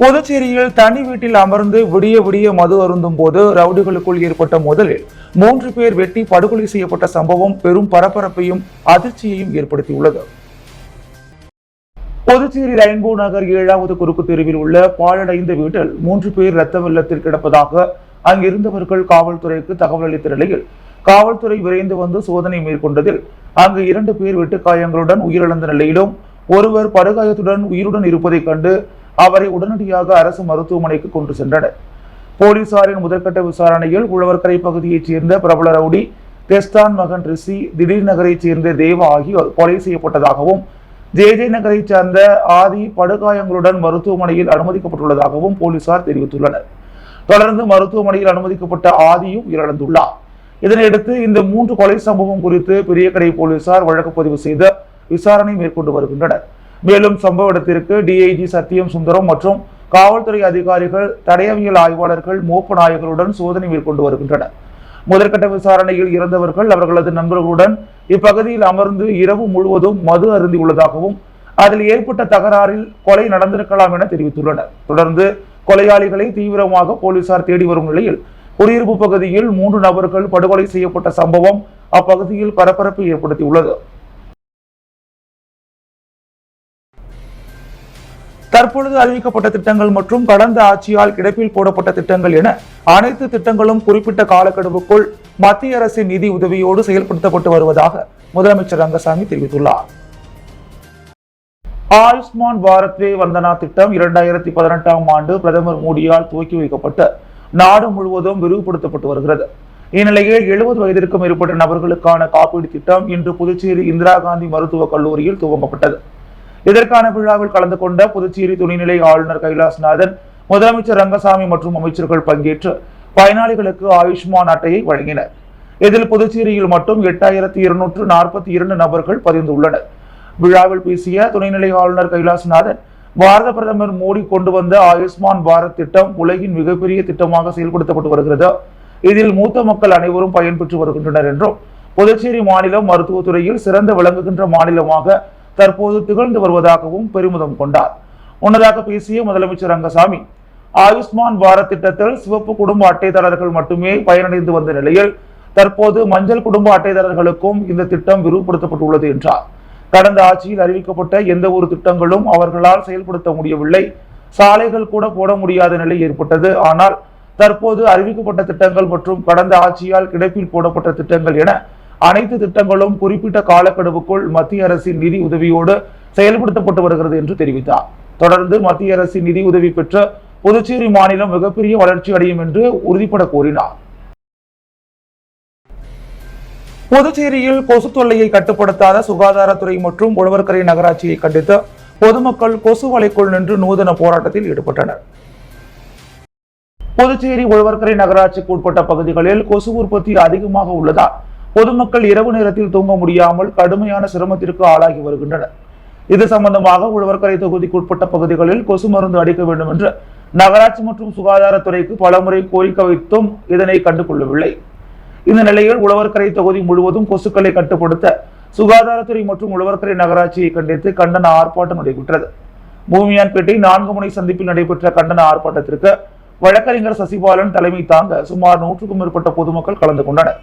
புதுச்சேரியில் தனி வீட்டில் அமர்ந்து விடிய விடிய மது அருந்தும் போது ரவுடிகளுக்குள் ஏற்பட்ட மோதலில் 3 பேர் வெட்டி படுகொலை செய்யப்பட்ட சம்பவம் பெரும் பரபரப்பையும் அதிர்ச்சியையும் ஏற்படுத்தியுள்ளது. புதுச்சேரி ரெயின்போ நகர் 7வது குறுக்கு தெருவில் உள்ள பாழடைந்த வீட்டில் 3 பேர் இரத்த வெள்ளத்தில் கிடப்பதாக அங்கிருந்தவர்கள் காவல்துறைக்கு தகவல் அளித்த நிலையில் காவல்துறை விரைந்து வந்து சோதனை மேற்கொண்டதில் அங்கு 2 பேர் வெட்டுக்காயங்களுடன் உயிரிழந்த நிலையிலும் ஒருவர் படுகாயத்துடன் உயிருடன் இருப்பதைக் கண்டு அவரை உடனடியாக அரசு மருத்துவமனைக்கு கொண்டு சென்றனர். போலீசாரின் முதற்கட்ட விசாரணையில் உழவர்கரை பகுதியைச் சேர்ந்த பிரபல ரவுடி தெஸ்தான் மகன் ரிஷி, திடீர் நகரைச் சேர்ந்த தேவா ஆகியோர் கொலை செய்யப்பட்டதாகவும் ஜே நகரைச் சேர்ந்த ஆதி படுகாயங்களுடன் மருத்துவமனையில் அனுமதிக்கப்பட்டுள்ளதாகவும் போலீசார் தெரிவித்துள்ளனர். தொடர்ந்து மருத்துவமனையில் அனுமதிக்கப்பட்ட ஆதியும் உயிரிழந்துள்ளார். இதனையடுத்து இந்த 3 கொலை சம்பவம் குறித்து பெரியகடை போலீசார் வழக்கு பதிவு செய்து விசாரணை மேற்கொண்டு வருகின்றனர். மேலும் சம்பவ இடத்திற்கு டிஐஜி சத்தியம் சுந்தரம் மற்றும் காவல்துறை அதிகாரிகள், தடயவியல் ஆய்வாளர்கள், மோப்ப நாயகர்களுடன் சோதனை மேற்கொண்டு வருகின்றனர். முதற்கட்ட விசாரணையில் இறந்தவர்கள் அவர்களது நண்பர்களுடன் இப்பகுதியில் அமர்ந்து இரவு முழுவதும் மது அருந்தியுள்ளதாகவும் அதில் ஏற்பட்ட தகராறில் கொலை நடந்திருக்கலாம் என தெரிவித்துள்ளனர். தொடர்ந்து கொலையாளிகளை தீவிரமாக போலீசார் தேடி வரும் நிலையில் குடியிருப்பு பகுதியில் 3 நபர்கள் படுகொலை செய்யப்பட்ட சம்பவம் அப்பகுதியில் பரபரப்பை ஏற்படுத்தியுள்ளது. தற்பொழுது அறிவிக்கப்பட்ட திட்டங்கள் மற்றும் கடந்த ஆட்சியால் கிடப்பில் போடப்பட்ட திட்டங்கள் என அனைத்து திட்டங்களும் குறிப்பிட்ட காலக்கெடுவுக்குள் மத்திய அரசின் நிதி உதவியோடு செயல்படுத்தப்பட்டு வருவதாக முதலமைச்சர் ரங்கசாமி தெரிவித்துள்ளார். ஆயுஷ்மான் பாரத் வே வந்தனா திட்டம் 2018ஆம் ஆண்டு பிரதமர் மோடியால் துவக்கி வைக்கப்பட்டு நாடு முழுவதும் விரிவுபடுத்தப்பட்டு வருகிறது. இந்நிலையில் 70 வயதிற்கும் மேற்பட்ட நபர்களுக்கான காப்பீடு திட்டம் இன்று புதுச்சேரி இந்திரா காந்தி மருத்துவக் கல்லூரியில் துவங்கப்பட்டது. இதற்கான விழாவில் கலந்து கொண்ட புதுச்சேரி துணைநிலை ஆளுநர் கைலாசநாதன், முதலமைச்சர் ரங்கசாமி மற்றும் அமைச்சர்கள் பங்கேற்று பயனாளிகளுக்கு ஆயுஷ்மான் அட்டையை வழங்கினர். இதில் புதுச்சேரியில் மட்டும் 8242 நபர்கள் பதிந்துள்ளனர். விழாவில் பேசிய துணைநிலை ஆளுநர் கைலாசநாதன், பாரத பிரதமர் மோடி கொண்டு வந்த ஆயுஷ்மான் பாரத் திட்டம் உலகின் மிகப்பெரிய திட்டமாக செயல்படுத்தப்பட்டு வருகிறது. இதில் மூத்த மக்கள் அனைவரும் பயன்பெற்று வருகின்றனர் என்றும், புதுச்சேரி மாநிலம் மருத்துவத்துறையில் சிறந்த விளங்குகின்ற மாநிலமாக தற்போது திகழ்ந்து வருவதாகவும் பெருமிதம் கொண்டார். முன்னதாக பேசிய முதலமைச்சர் ரங்கசாமி, ஆயுஷ்மான் பாரத் திட்டத்தில் சிவப்பு குடும்ப அட்டைதாரர்கள் மட்டுமே பயனடைந்து வந்த நிலையில் தற்போது மஞ்சள் குடும்ப அட்டைதாரர்களுக்கும் இந்த திட்டம் விரிவுபடுத்தப்பட்டுள்ளது என்றார். கடந்த ஆட்சியில் அறிவிக்கப்பட்ட எந்த ஒரு திட்டங்களும் அவர்களால் செயல்படுத்த முடியவில்லை. சாலைகள் கூட போட முடியாத நிலை ஏற்பட்டது. ஆனால் தற்போது அறிவிக்கப்பட்ட திட்டங்கள் மற்றும் கடந்த ஆட்சியால் கிடப்பில் போடப்பட்ட திட்டங்கள் என அனைத்து திட்டங்களும் குறிப்பிட்ட காலக்கெடுவுக்குள் மத்திய அரசின் நிதி உதவியோடு செயல்படுத்தப்பட்டு வருகிறது என்று தெரிவித்தார். தொடர்ந்து மத்திய அரசின் நிதி உதவி பெற்ற புதுச்சேரி மாநிலம் மிகப்பெரிய வளர்ச்சி அடையும் என்று உறுதிபட கூறினார். புதுச்சேரியில் கொசு தொல்லையை கட்டுப்படுத்தாத சுகாதாரத்துறை மற்றும் உழவர்கரை நகராட்சியை கண்டித்து பொதுமக்கள் கொசு வலைக்குள் நின்று நூதன போராட்டத்தில் ஈடுபட்டனர். புதுச்சேரி உழவர்கரை நகராட்சிக்கு உட்பட்ட பகுதிகளில் கொசு உற்பத்தி அதிகமாக உள்ளதால் பொதுமக்கள் இரவு நேரத்தில் தூங்க முடியாமல் கடுமையான சிரமத்திற்கு ஆளாகி வருகின்றனர். இது சம்பந்தமாக உழவர்கரை தொகுதிக்கு உட்பட்ட பகுதிகளில் கொசு மருந்து அடிக்க வேண்டும் என்று நகராட்சி மற்றும் சுகாதாரத்துறைக்கு பலமுறை கோரிக்கை வைத்தும் இதனை கண்டுகொள்ளவில்லை. இந்த நிலையில் உழவர்கரை தொகுதி முழுவதும் கொசுக்களை கட்டுப்படுத்த சுகாதாரத்துறை மற்றும் உழவர்கரை நகராட்சியை கண்டித்து கண்டன ஆர்ப்பாட்டம் நடைபெற்றது. பூமியான்பேட்டை 4 முனை சந்திப்பில் நடைபெற்ற கண்டன ஆர்ப்பாட்டத்திற்கு வழக்கறிஞர் சசிபாலன் தலைமை தாங்க சுமார் 100க்கும் மேற்பட்ட பொதுமக்கள் கலந்து கொண்டனர்.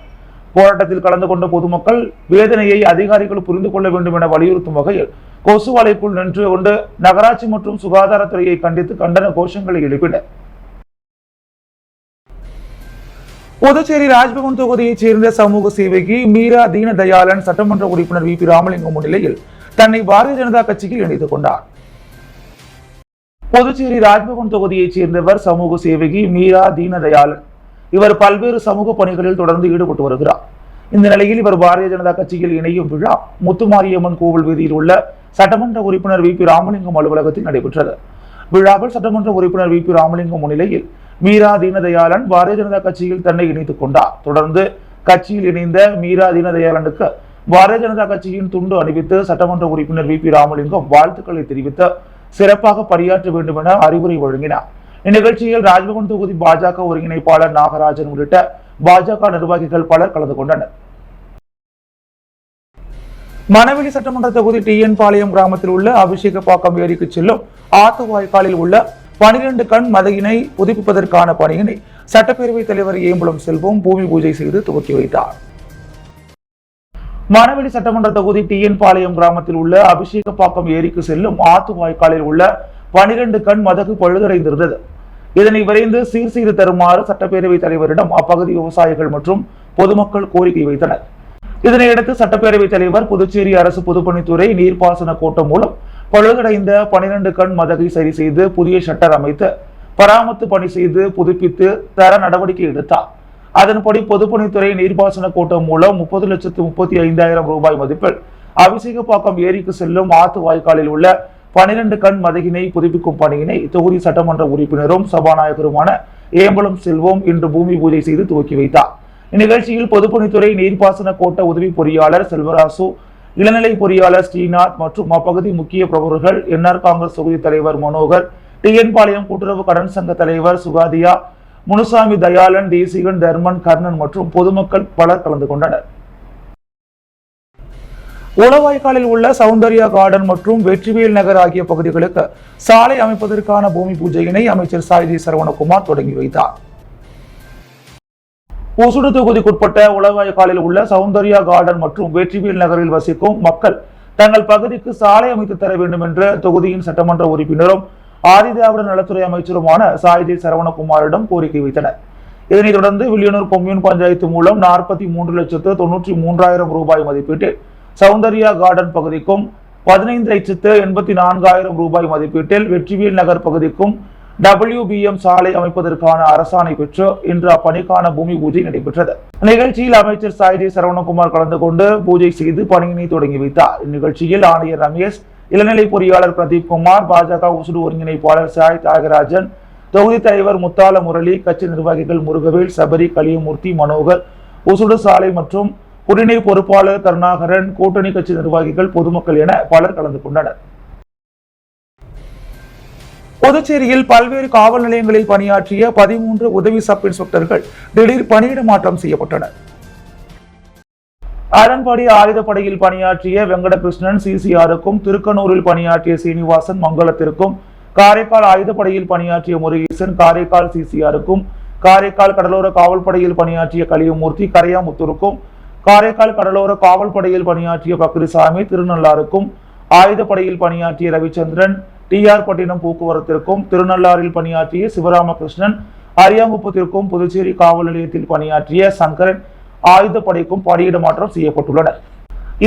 போராட்டத்தில் கலந்து கொண்ட பொதுமக்கள் வேதனையை அதிகாரிகள் புரிந்து கொள்ள வேண்டும் என வலியுறுத்தும் வகையில் கொசு வலைக்குள் நின்று கொண்டு நகராட்சி மற்றும் சுகாதாரத்துறையை கண்டித்து கண்டன கோஷங்களை எழுப்பினர். புதுச்சேரி ராஜ்பவன் தொகுதியைச் சேர்ந்த சமூக சேவகி மீரா தீனதயாளன் சட்டமன்ற உறுப்பினர் வி பி ராமலிங்கம் முன்னிலையில் தன்னை பாரதிய ஜனதா கட்சியில் இணைத்துக் கொண்டார். புதுச்சேரி ராஜ்பவன் தொகுதியைச் சேர்ந்தவர் சமூக சேவகி மீரா தீனதயாளன். இவர் பல்வேறு சமூக பணிகளில் தொடர்ந்து ஈடுபட்டு வருகிறார். இந்த நிலையில் இவர் பாரதிய ஜனதா கட்சியில் இணையும் விழா முத்துமாரியம்மன் கோவில் வீதியில் உள்ள சட்டமன்ற உறுப்பினர் வி பி ராமலிங்கம் அலுவலகத்தில் நடைபெற்றது. விழாவில் சட்டமன்ற உறுப்பினர் வி பி ராமலிங்கம் முன்னிலையில் மீரா தீனதயாளன் பாரதிய ஜனதா கட்சியில் தன்னை இணைத்துக் கொண்டார். தொடர்ந்து கட்சியில் இணைந்த மீரா தீனதயாளனுக்கு பாரதிய ஜனதா கட்சியின் துண்டு அணிவித்து சட்டமன்ற உறுப்பினர் வி பி ராமலிங்கம் வாழ்த்துக்களை தெரிவித்து சிறப்பாக பணியாற்ற வேண்டும் என அறிவுரை வழங்கினார். இந்நிகழ்ச்சியில் ராஜ்பவன் தொகுதி பாஜக ஒருங்கிணைப்பாளர் நாகராஜன் உள்ளிட்ட பாஜக நிர்வாகிகள் பலர் கலந்து கொண்டனர். மணவெளி சட்டமன்ற தொகுதி டிஎன் பாளையம் கிராமத்தில் உள்ள அபிஷேகப்பாக்கம் ஏரிக்கு செல்லும் ஆத்து வாய்க்காலில் உள்ள 12 கண் மதகினை புதுப்பிப்பதற்கான பணியினை சட்டப்பேரவைத் தலைவர் ஏம்பலம் செல்வம் பூமி பூஜை செய்து துவக்கி வைத்தார். மணவெளி சட்டமன்ற தொகுதி டிஎன் பாளையம் கிராமத்தில் உள்ள அபிஷேகப்பாக்கம் ஏரிக்கு செல்லும் ஆத்து வாய்க்காலில் உள்ள 12 கண் மதகு பழுதடைந்திருந்தது. இதனை விரைந்து சீர் செய்து தருமாறு சட்டப்பேரவைத் தலைவரிடம் அப்பகுதி விவசாயிகள் மற்றும் பொதுமக்கள் கோரிக்கை வைத்தனர். இதனையடுத்து சட்டப்பேரவைத் தலைவர் புதுச்சேரி அரசு பொதுப்பணித்துறை நீர்ப்பாசன கோட்டம் மூலம் பழுதடைந்த 12 கண் மதகை சரி செய்து புதிய ஷட்டர் அமைத்து பராமரிப்பு பணி செய்து புதுப்பித்து தர நடவடிக்கை எடுத்தார். அதன்படி பொதுப்பணித்துறை நீர்ப்பாசன கோட்டம் மூலம் 30,35,000 ரூபாய் மதிப்பில் அபிஷேகப்பாக்கம் ஏரிக்கு செல்லும் ஆத்து வாய்க்காலில் உள்ள 12 கண் மதகினை புதுப்பிக்கும் பணியினை தொகுதி சட்டமன்ற உறுப்பினரும் சபாநாயகருமான ஏம்பலம் செல்வம் இன்று பூமி பூஜை செய்து துவக்கி வைத்தார். இந்நிகழ்ச்சியில் பொதுப்பணித்துறை நீர்ப்பாசன கோட்ட உதவி பொறியாளர் செல்வராசு, இளநிலை பொறியாளர் ஸ்ரீநாத் மற்றும் அப்பகுதி முக்கிய பிரமுகர்கள், என்ஆர் காங்கிரஸ் தொகுதி தலைவர் மனோகர், டிஎன் பாளையம் கூட்டுறவு கடன் சங்க தலைவர் சுகாதியா, முனுசாமி, தயாளன், தேசிகன், தர்மன், கர்ணன் மற்றும் பொதுமக்கள் பலர் கலந்து கொண்டனர். உளவாய்க்காலில் உள்ள சௌந்தர்யா கார்டன் மற்றும் வெற்றிவேல் நகர் ஆகிய பகுதிகளுக்கு சாலை அமைப்பதற்கான பூமி பூஜையினை அமைச்சர் சாய்ஜி சரவணகுமார் தொடங்கி வைத்தார். ஒசூடு தொகுதிக்குட்பட்ட உளவாய்க்காலில் உள்ள சௌந்தர்யா கார்டன் மற்றும் வெற்றிவேல் நகரில் வசிக்கும் மக்கள் தங்கள் பகுதிக்கு சாலை அமைத்து தர வேண்டும் என்று தொகுதியின் சட்டமன்ற உறுப்பினரும் ஆதிதிராவிட நலத்துறை அமைச்சருமான சாய்ஜி சரவணகுமாரிடம் கோரிக்கை வைத்தனர். இதனைத் தொடர்ந்து வில்லியனூர் கொம்யூன் பஞ்சாயத்து மூலம் 43,93,000 ரூபாய் மதிப்பீட்டில் சௌந்தர்யா கார்டன் பகுதிக்கும் 15,84,000 ரூபாய் மதிப்பீட்டில் வெற்றிவேல் நகர் பகுதிக்கும் WBM சாலை அமைப்பதற்கான அரசாணை பெற்று இன்று அப்பணிக்கான பூமி பூஜை நடைபெற்றது. நிகழ்ச்சியில் அமைச்சர் சாய்ஜி சரவணகுமார் கலந்து கொண்டு பூஜை செய்து பணியினை தொடங்கி வைத்தார். இந்நிகழ்ச்சியில் ஆணையர் ரமேஷ், இளநிலை பொறியாளர் பிரதீப் குமார், பாஜக உசுடு ஒருங்கிணைப்பாளர் சாய் தியாகராஜன், தொகுதி தலைவர் முத்தால முரளி, கட்சி நிர்வாகிகள் முருகவேல், சபரி, கலியமூர்த்தி, மனோகர், உசுடு சாலை மற்றும் குடிநீர் பொறுப்பாளர் கருணாகரன், கூட்டணி கட்சி நிர்வாகிகள், பொதுமக்கள் என பலர் கலந்து கொண்டனர். புதுச்சேரியில் பல்வேறு காவல் நிலையங்களில் பணியாற்றிய 13 உதவி சப் இன்ஸ்பெக்டர்கள் திடீர் பணியிட மாற்றம் செய்யப்பட்டனர். அரண்பாடி ஆயுதப்படையில் பணியாற்றிய வெங்கடகிருஷ்ணன் சிசிஆருக்கும், திருக்கனூரில் பணியாற்றிய சீனிவாசன் மங்களத்திற்கும், காரைக்கால் ஆயுதப்படையில் பணியாற்றிய முருகேசன் காரைக்கால் சிசிஆருக்கும், காரைக்கால் கடலோர காவல்படையில் பணியாற்றிய கலியமூர்த்தி கரையாமுத்தூருக்கும், காரைக்கால் கடலோர காவல்படையில் பணியாற்றிய பக்ரிசாமி திருநள்ளாருக்கும், ஆயுதப்படையில் பணியாற்றிய ரவிச்சந்திரன் டிஆர் பட்டினம் போக்குவரத்திற்கும், திருநள்ளாறில் பணியாற்றிய சிவராமகிருஷ்ணன் அரியாங்குப்பத்திற்கும், புதுச்சேரி காவல் நிலையத்தில் பணியாற்றிய சங்கரன் ஆயுதப்படைக்கும் பணியிட மாற்றம் செய்யப்பட்டுள்ளனர்.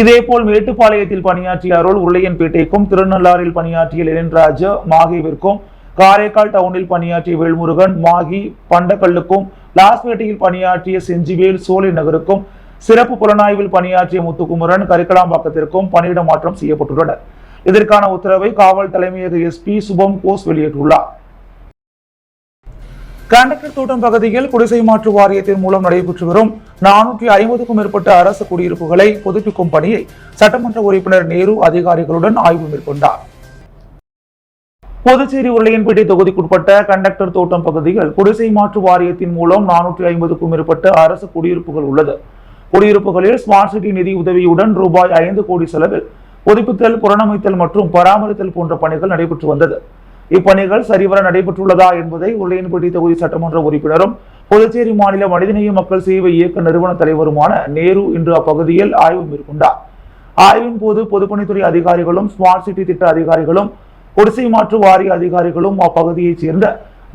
இதேபோல் மேட்டுப்பாளையத்தில் பணியாற்றிய அருள் உருளையன்பேட்டைக்கும், திருநள்ளாறில் பணியாற்றிய லெனின்ராஜ் மாகிவிற்கும், காரைக்கால் டவுனில் பணியாற்றிய வேல்முருகன் மாகி பண்டக்கல்லுக்கும், லாஸ்பேட்டையில் பணியாற்றிய செஞ்சிவேல் சோலை நகருக்கும், சிறப்பு புலனாய்வில் பணியாற்றிய முத்துக்குமரன் கரிக்கலாம்பாக்கத்திற்கும் பணியிட மாற்றம் செய்யப்பட்டுள்ளனர். இதற்கான உத்தரவை காவல் தலைமையக எஸ்பி சுபம் கோஸ் வெளியிட்டுள்ளார். கண்டக்டர் தோட்டம் பகுதியில் குடிசை மாற்று வாரியத்தின் மூலம் நடைபெற்று வரும் 450க்கும் மேற்பட்ட அரசு குடியிருப்புகளை புதுப்பிக்கும் பணியை சட்டமன்ற உறுப்பினர் நேரு அதிகாரிகளுடன் ஆய்வு மேற்கொண்டார். புதுச்சேரி உருளையன்பேட்டை தொகுதிக்குட்பட்ட கண்டக்டர் தோட்டம் பகுதியில் குடிசை மாற்று வாரியத்தின் மூலம் 450க்கும் மேற்பட்ட அரசு குடியிருப்புகள் உள்ளது. குடியிருப்புகளில் ஸ்மார்ட் சிட்டி நிதி உதவியுடன் ரூபாய் 5 கோடி செலவில் புதுப்பித்தல், புனரமைத்தல் மற்றும் பராமரித்தல் போன்ற பணிகள் நடைபெற்று வந்தது. இப்பணிகள் சரிவர நடைபெற்றுள்ளதா என்பதை உருளையன்பேட்டை தொகுதி சட்டமன்ற உறுப்பினரும் புதுச்சேரி மாநில மனிதநேய மக்கள் சேவை இயக்க நிறுவன தலைவருமான நேரு இன்று அப்பகுதியில் ஆய்வு மேற்கொண்டார். ஆய்வின் போது பொதுப்பணித்துறை அதிகாரிகளும், ஸ்மார்ட் சிட்டி திட்ட அதிகாரிகளும், குடிசை மாற்று வாரிய அதிகாரிகளும், அப்பகுதியைச் சேர்ந்த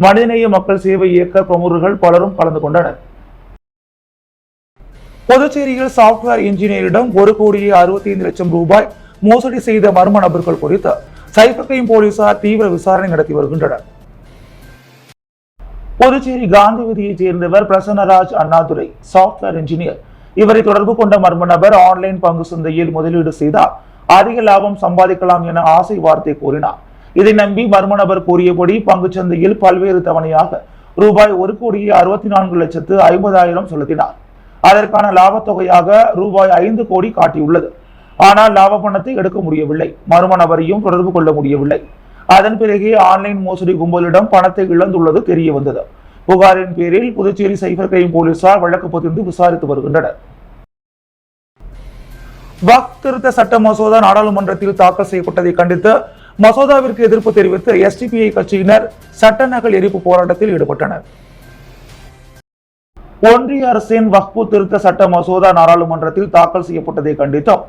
மனிதநேய மக்கள் சேவை இயக்க பிரமுகர்கள் பலரும் கலந்து கொண்டனர். புதுச்சேரியில் சாப்ட்வேர் இன்ஜினியரிடம் 1,65,00,000 ரூபாய் மோசடி செய்த மர்ம நபர்கள் குறித்து சைபர் கிரைம் போலீசார் தீவிர விசாரணை நடத்தி வருகின்றனர். புதுச்சேரி காந்தி வீதியைச் சேர்ந்தவர் பிரசன்னராஜ் அண்ணாதுரை, சாப்ட்வேர் இன்ஜினியர். இவரை தொடர்பு கொண்ட மர்ம நபர் ஆன்லைன் பங்கு சந்தையில் முதலீடு செய்தால் அதிக லாபம் சம்பாதிக்கலாம் என ஆசை வார்த்தை கூறினார். இதை நம்பி மர்ம நபர் கூறியபடி பங்கு சந்தையில் பல்வேறு தவணையாக ரூபாய் 1,64,50,000 செலுத்தினார். அதற்கான லாபத்தொகையாக ரூபாய் 5 கோடி காட்டியுள்ளது. ஆனால் லாப பணத்தை எடுக்க முடியவில்லை. மர்ம நபரையும் தொடர்பு கொள்ள முடியவில்லை. அதன் பிறகே ஆன்லைன் மோசடி கும்பலிடம் பணத்தை இழந்துள்ளது தெரிய வந்தது. புகாரின் பேரில் புதுச்சேரி சைபர் கிரைம் போலீசார் வழக்கு பதிந்து விசாரித்து வருகின்றனர். வக்ஃப் திருத்த சட்ட மசோதா நாடாளுமன்றத்தில் தாக்கல் செய்யப்பட்டதை கண்டித்து மசோதாவிற்கு எதிர்ப்பு தெரிவித்து எஸ்டிபிஐ கட்சியினர் சட்ட நகல் எரிப்பு போராட்டத்தில் ஈடுபட்டனர். ஒன்றிய அரசின் வக்ஃபு திருத்த சட்ட மசோதா நாடாளுமன்றத்தில் தாக்கல் செய்யப்பட்டதை கண்டித்தும்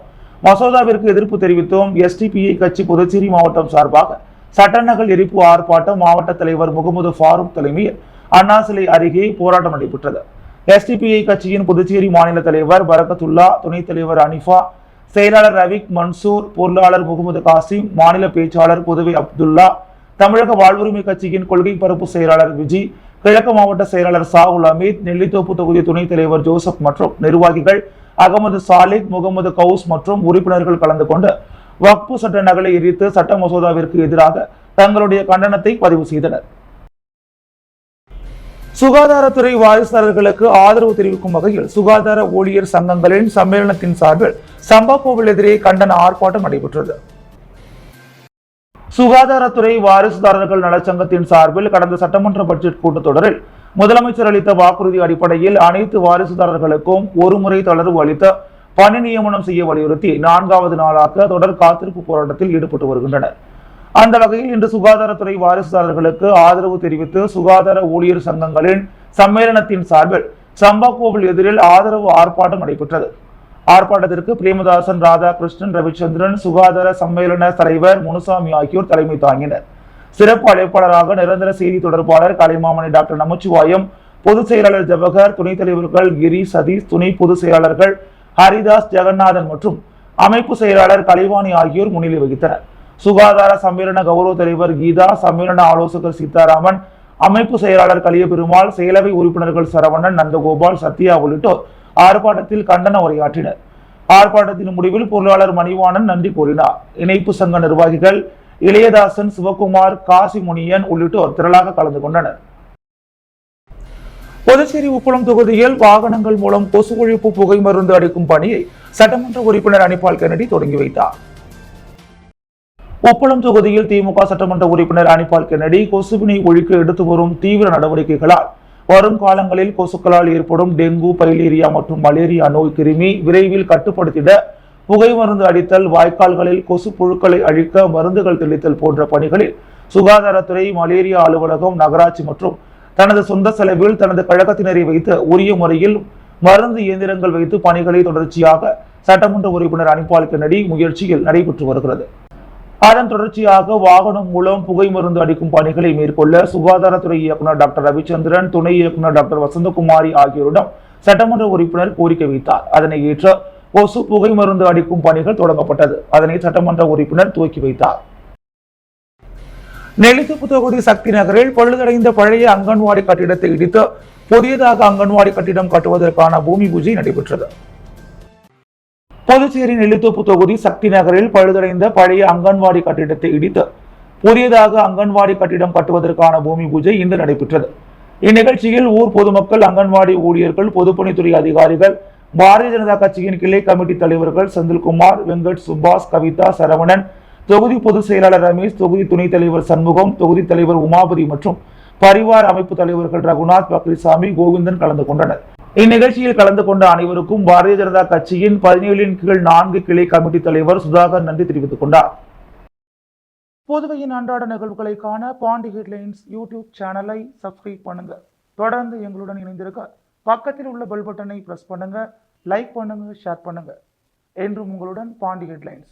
மசோதாவிற்கு எதிர்ப்பு தெரிவித்தும் எஸ்டிபிஐ கட்சி புதுச்சேரி மாவட்டம் சார்பாக சட்ட நகல் எரிப்பு ஆர்ப்பாட்டம் மாவட்ட தலைவர் முகமது ஃபாரூக் தலைமையில் அண்ணா சிலை அருகே போராட்டம் நடைபெற்றது. எஸ்டிபிஐ கட்சியின் புதுச்சேரி மாநில தலைவர் பரகத்துல்லா, துணைத் தலைவர் அனிஃபா, செயலாளர் ரவிக் மன்சூர், பொருளாளர் முகமது காசிம், மாநில பேச்சாளர் புதுவை அப்துல்லா, தமிழக வாழ்வுரிமை கட்சியின் கொள்கை பரப்பு செயலாளர் விஜி, கிழக்கு மாவட்ட செயலாளர் சாகுல் அமீத், நெல்லித்தோப்பு தொகுதி துணைத் தலைவர் ஜோசப் மற்றும் நிர்வாகிகள் அகமது சாலிக், முகமது கவுஸ் மற்றும் உறுப்பினர்கள் கலந்து கொண்டு வக்ஃபு சட்ட நகலை எரித்து சட்ட மசோதாவிற்கு எதிராக தங்களுடைய கண்டனத்தை பதிவு செய்தனர். சுகாதாரத்துறை வாரிசுதாரர்களுக்கு ஆதரவு தெரிவிக்கும் வகையில் சுகாதார ஊழியர் சங்கங்களின் சம்மேளனத்தின் சார்பில் சம்பா-கோவில் எதிரே கண்டன ஆர்ப்பாட்டம் நடைபெற்றது. சுகாதாரத்துறை வாரிசுதாரர்கள் நலச்சங்கத்தின் சார்பில் கடந்த சட்டமன்ற பட்ஜெட் கூட்டத்தொடரில் முதலமைச்சர் அளித்த வாக்குறுதி அடிப்படையில் அனைத்து வாரிசுதாரர்களுக்கும் ஒருமுறை தளர்வு அளித்த பணி நியமனம் செய்ய வலியுறுத்தி 4வது நாளாக தொடர் காத்திருப்பு போராட்டத்தில் ஈடுபட்டு வருகின்றனர். அந்த வகையில் இன்று சுகாதாரத்துறை வாரிசுதாரர்களுக்கு ஆதரவு தெரிவித்து சுகாதார ஊழியர் சங்கங்களின் சம்மேளனத்தின் சார்பில் சம்பா-கோவில் எதிரில் ஆதரவு ஆர்ப்பாட்டம் நடைபெற்றது. ஆர்ப்பாட்டத்திற்கு பிரேமதாசன், ராதாகிருஷ்ணன், ரவிச்சந்திரன், சுகாதார சம்மேளன தலைவர் முனுசாமி ஆகியோர் தலைமை தாங்கினர். சிறப்பு அழைப்பாளராக நிரந்தர செய்தி தொடர்பாளர் கலைமாமணி டாக்டர் நமச்சிவாயம், பொதுச் செயலாளர் ஜவஹர், துணைத் தலைவர்கள் கிரி, சதீஷ், துணை பொதுச் செயலாளர்கள் ஹரிதாஸ், ஜெகநாதன் மற்றும் அமைப்பு செயலாளர் கலைவாணி ஆகியோர் முன்னிலை வகித்தனர். சுகாதார சம்மேளன கௌரவ தலைவர் கீதா, சம்மேளன ஆலோசகர் சீதாராமன், அமைப்பு செயலாளர் கலியபெருமாள், செயலவை உறுப்பினர்கள் சரவணன், நந்தகோபால், சத்யா உள்ளிட்டோர் ஆர்ப்பாட்டத்தில் கண்டன உரையாற்றினர். ஆர்ப்பாட்டத்தின் முடிவில் பொருளாளர் மணிவாணன் நன்றி கூறினார். இணைப்பு சங்க நிர்வாகிகள் இளையதாசன், சிவகுமார், காசிமுனியன் உள்ளிட்டோர் திரளாக கலந்து கொண்டனர். புதுச்சேரி உப்பளம் தொகுதியில் வாகனங்கள் மூலம் கொசு ஒழிப்பு புகை மருந்து அடிக்கும் பணியை சட்டமன்ற உறுப்பினர் அனிபால் கென்னடி தொடங்கி வைத்தார். உப்பளம் தொகுதியில் திமுக சட்டமன்ற உறுப்பினர் அனிபால் கென்னடி கொசுவினை ஒழிக்க எடுத்து வரும் தீவிர நடவடிக்கைகளால் வரும் காலங்களில் கொசுக்களால் ஏற்படும் டெங்கு, பைலேரியா மற்றும் மலேரியா நோய் கிருமி விரைவில் கட்டுப்படுத்திட புகை மருந்து அடித்தல், வாய்க்கால்களில் கொசு புழுக்களை அழிக்க மருந்துகள் தெளித்தல் போன்ற பணிகளில் சுகாதாரத்துறை, மலேரியா அலுவலகம், நகராட்சி மற்றும் தனது சொந்த செலவில் தனது கழகத்தினரை வைத்து உரிய முறையில் மருந்து இயந்திரங்கள் வைத்து பணிகளை தொடர்ச்சியாக சட்டமன்ற உறுப்பினர் அனிபால் கென்னடி முயற்சியில் நடைபெற்று வருகிறது. அதன் தொடர்ச்சியாக வாகனம் மூலம் புகை மருந்து அடிக்கும் பணிகளை மேற்கொள்ள சுகாதாரத்துறை இயக்குநர் டாக்டர் ரவிச்சந்திரன், துணை இயக்குநர் டாக்டர் வசந்தகுமாரி ஆகியோரிடம் சட்டமன்ற உறுப்பினர் கோரிக்கை வைத்தார். அதனை ஏற்ற கொசு புகை மருந்து அடிக்கும் பணிகள் தொடங்கப்பட்டது. அதனை சட்டமன்ற உறுப்பினர் துவக்கி வைத்தார். நெல்லித்தோப்பு தொகுதி சக்தி நகரில் பழுதடைந்த பழைய அங்கன்வாடி கட்டிடத்தை இடித்து புதியதாக அங்கன்வாடி கட்டிடம் கட்டுவதற்கான பூமி பூஜை நடைபெற்றது. புதுச்சேரி நெல்லித்தோப்பு தொகுதி சக்தி நகரில் பழுதடைந்த பழைய அங்கன்வாடி கட்டிடத்தை இடித்து புதியதாக அங்கன்வாடி கட்டிடம் கட்டுவதற்கான பூமி பூஜை இன்று நடைபெற்றது. இந்நிகழ்ச்சியில் ஊர் பொதுமக்கள், அங்கன்வாடி ஊழியர்கள், பொதுப்பணித்துறை அதிகாரிகள், பாரதிய ஜனதா கட்சியின் கிளை கமிட்டி தலைவர்கள் செந்தில்குமார், வெங்கட், சுபாஷ், கவிதா, சரவணன், தொகுதி பொதுச் செயலாளர் ரமேஷ், தொகுதி துணைத் தலைவர் சண்முகம், தொகுதி தலைவர் உமாபதி மற்றும் பரிவார் அமைப்பு தலைவர்கள் ரகுநாத், பக்ரிசாமி, கோவிந்தன் கலந்து கொண்டனர். இந்நிகழ்ச்சியில் கலந்து கொண்ட அனைவருக்கும் பாரதிய ஜனதா கட்சியின் 17/4 கிளை கமிட்டி தலைவர் சுதாகர் நன்றி தெரிவித்துக் கொண்டார். புதுவையின் அன்றாட நிகழ்வுகளை காண பாண்டி ஹெட்லைன்ஸ் யூடியூப் சேனலை சப்ஸ்கிரைப் பண்ணுங்க. தொடர்ந்து எங்களுடன் இணைந்திருக்க பக்கத்தில் உள்ள பெல் பட்டனை பிரஸ் பண்ணுங்க, லைக் பண்ணுங்க, ஷேர் பண்ணுங்க. என்றும் உங்களுடன் பாண்டி ஹெட்லைன்ஸ்.